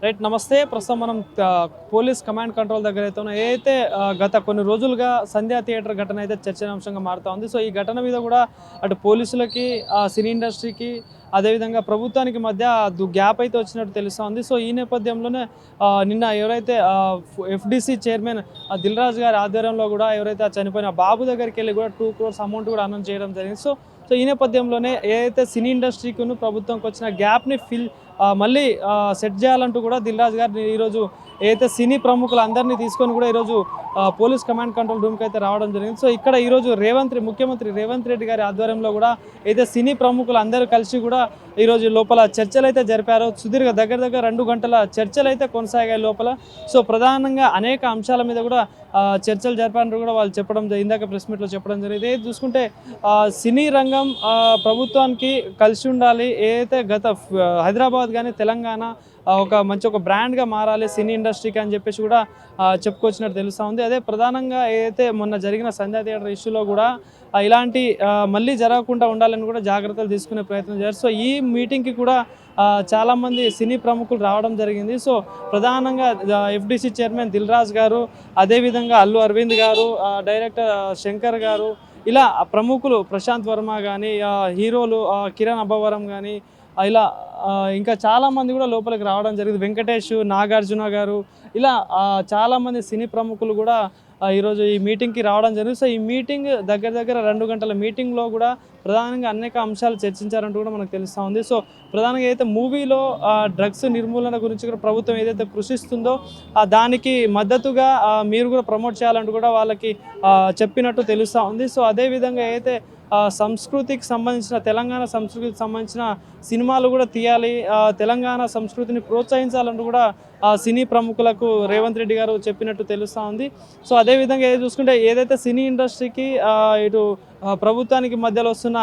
Right నమస్తే. ప్రస్తుతం మనం పోలీస్ కమాండ్ కంట్రోల్ దగ్గర అయితే ఉన్నాం. ఏదైతే గత కొన్ని రోజులుగా సంధ్యా థియేటర్ ఘటన అయితే చర్చనీయాంశంగా మారుతూ ఉంది. సో ఈ ఘటన మీద కూడా అటు పోలీసులకి, సినీ ఇండస్ట్రీకి, అదేవిధంగా ప్రభుత్వానికి మధ్య గ్యాప్ అయితే వచ్చినట్టు తెలుస్తూ ఉంది. సో ఈ నేపథ్యంలోనే నిన్న ఎవరైతే ఎఫ్డిసి చైర్మన్ దిల్ రాజు గారి ఆధ్వర్యంలో కూడా ఎవరైతే చనిపోయిన బాబు దగ్గరికి వెళ్ళి కూడా 2 crores అమౌంట్ కూడా అనౌన్స్ చేయడం జరిగింది. సో ఈ నేపథ్యంలోనే ఏదైతే సినీ ఇండస్ట్రీకి ప్రభుత్వంకి వచ్చిన గ్యాప్ని మళ్ళీ సెట్ చేయాలంటూ కూడా దిల్ రాజు గారు ఈరోజు ఏదైతే సినీ ప్రముఖులందరినీ తీసుకొని కూడా ఈరోజు పోలీస్ కమాండ్ కంట్రోల్ రూమ్కి అయితే రావడం జరిగింది. సో ఇక్కడ ఈరోజు ముఖ్యమంత్రి రేవంత్ రెడ్డి గారి ఆధ్వర్యంలో కూడా అయితే సినీ ప్రముఖులు అందరూ కలిసి కూడా ఈరోజు లోపల చర్చలు అయితే జరిపారు. సుదీర్ఘ దగ్గర 2 గంటల చర్చలు అయితే కొనసాగాయి లోపల. సో ప్రధానంగా అనేక అంశాల మీద కూడా చర్చలు జరిపారంటూ కూడా వాళ్ళు చెప్పడం ఇందాక ప్రెస్ మీట్లో చెప్పడం జరిగింది. చూసుకుంటే సినీ రంగం ప్రభుత్వానికి కలిసి ఉండాలి. ఏదైతే గత హైదరాబాద్ కానీ తెలంగాణ ఒక బ్రాండ్గా మారాలి సినీ ఇండస్ట్రీకి అని చెప్పేసి కూడా చెప్పుకొచ్చినట్టు తెలుస్తూ ఉంది. అదే ప్రధానంగా ఏదైతే మొన్న జరిగిన సంధ్యా థియేటర్ ఇష్యూలో కూడా ఇలాంటి మళ్ళీ జరగకుండా ఉండాలని కూడా జాగ్రత్తలు తీసుకునే ప్రయత్నం చేశారు. సో ఈ మీటింగ్కి కూడా చాలామంది సినీ ప్రముఖులు రావడం జరిగింది. సో ప్రధానంగా ఎఫ్డిసి చైర్మన్ దిల్ రాజు గారు, అదేవిధంగా అల్లు అరవింద్ గారు, డైరెక్టర్ శంకర్ గారు, ఇలా ప్రముఖులు ప్రశాంత్ వర్మ కానీ, హీరోలు కిరణ్ అబ్బవరం కానీ, ఇలా ఇంకా చాలామంది కూడా లోపలికి రావడం జరిగింది. వెంకటేష్, నాగార్జున గారు, ఇలా చాలామంది సినీ ప్రముఖులు కూడా ఈరోజు ఈ మీటింగ్కి రావడం జరిగింది. సో ఈ మీటింగ్ దగ్గర 2 గంటల మీటింగ్లో కూడా ప్రధానంగా అనేక అంశాలు చర్చించారంటూ కూడా మనకు తెలుస్తూ ఉంది. సో ప్రధానంగా ఏదైతే మూవీలో డ్రగ్స్ నిర్మూలన గురించి కూడా ప్రభుత్వం ఏదైతే కృషిస్తుందో దానికి మద్దతుగా మీరు కూడా ప్రమోట్ చేయాలంటూ కూడా వాళ్ళకి చెప్పినట్టు తెలుస్తూ ఉంది. సో అదేవిధంగా ఏదైతే సంస్కృతికి సంబంధించిన తెలంగాణ సంస్కృతికి సంబంధించిన సినిమాలు కూడా తీయాలి, తెలంగాణ సంస్కృతిని ప్రోత్సహించాలంటూ కూడా సినీ ప్రముఖులకు రేవంత్ రెడ్డి గారు చెప్పినట్టు తెలుస్తూ ఉంది. సో అదేవిధంగా చూసుకుంటే ఏదైతే సినీ ఇండస్ట్రీకి ఇటు ప్రభుత్వానికి మధ్యలో వస్తున్న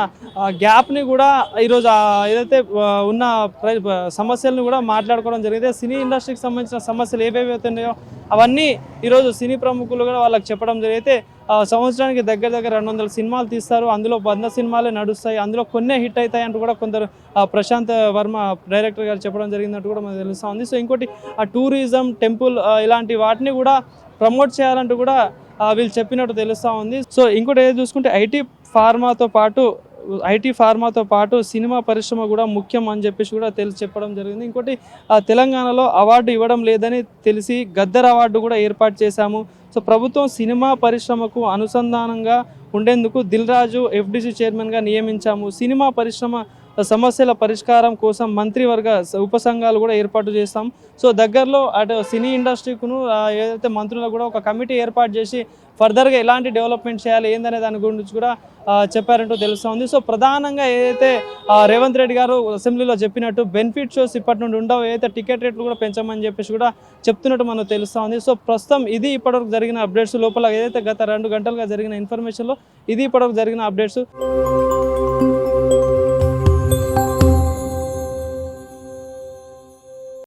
గ్యాప్ని కూడా ఈరోజు ఏదైతే ఉన్న సమస్యలను కూడా మాట్లాడుకోవడం జరిగింది. సినీ ఇండస్ట్రీకి సంబంధించిన సమస్యలు ఏవేవి అవుతున్నాయో అవన్నీ ఈరోజు సినీ ప్రముఖులు కూడా వాళ్ళకి చెప్పడం జరిగితే సంవత్సరానికి దగ్గర 200 సినిమాలు తీస్తారు, అందులో 100 సినిమాలే నడుస్తాయి, అందులో కొన్నే హిట్ అవుతాయి అంటూ కూడా కొందరు ప్రశాంత్ వర్మ డైరెక్టర్ గారు చెప్పడం జరిగినట్టు కూడా మనకు తెలుస్తూ ఉంది. సో ఇంకోటి టూరిజం, టెంపుల్ ఇలాంటి వాటిని కూడా ప్రమోట్ చేయాలంటూ కూడా వీళ్ళు చెప్పినట్టు తెలుస్తూ ఉంది. సో ఇంకోటి ఏది చూసుకుంటే ఐటీ ఫార్మాతో పాటు సినిమా పరిశ్రమ కూడా ముఖ్యం అని చెప్పేసి కూడా చెప్పడం జరిగింది. ఇంకోటి తెలంగాణలో అవార్డు ఇవ్వడం లేదని తెలిసి గద్దర్ అవార్డు కూడా ఏర్పాటు చేశాము. సో ప్రభుత్వం సినిమా పరిశ్రమకు అనుసంధానంగా ఉండేందుకు దిల్ రాజు ఎఫ్డిసి చైర్మన్గా నియమించాము. సినిమా పరిశ్రమ సమస్యల పరిష్కారం కోసం మంత్రివర్గ ఉపసంఘాలు కూడా ఏర్పాటు చేస్తాం. సో దగ్గరలో అటు సినీ ఇండస్ట్రీకును ఏదైతే మంత్రులకు కూడా ఒక కమిటీ ఏర్పాటు చేసి ఫర్దర్గా ఎలాంటి డెవలప్మెంట్ చేయాలి ఏందనే దాని గురించి కూడా చెప్పారంటూ తెలుస్తూ ఉంది. సో ప్రధానంగా ఏదైతే రేవంత్ రెడ్డి గారు అసెంబ్లీలో చెప్పినట్టు బెనిఫిట్ షోస్ ఇప్పటి నుండి ఉండవు, ఏదైతే టికెట్ రేట్లు కూడా పెంచమని చెప్పేసి కూడా చెప్తున్నట్టు మనకు తెలుస్తూ ఉంది. సో ప్రస్తుతం ఇది ఇప్పటివరకు జరిగిన అప్డేట్స్. లోపల ఏదైతే గత 2 గంటలుగా జరిగిన ఇన్ఫర్మేషన్లో ఇది ఇప్పటివరకు జరిగిన అప్డేట్స్.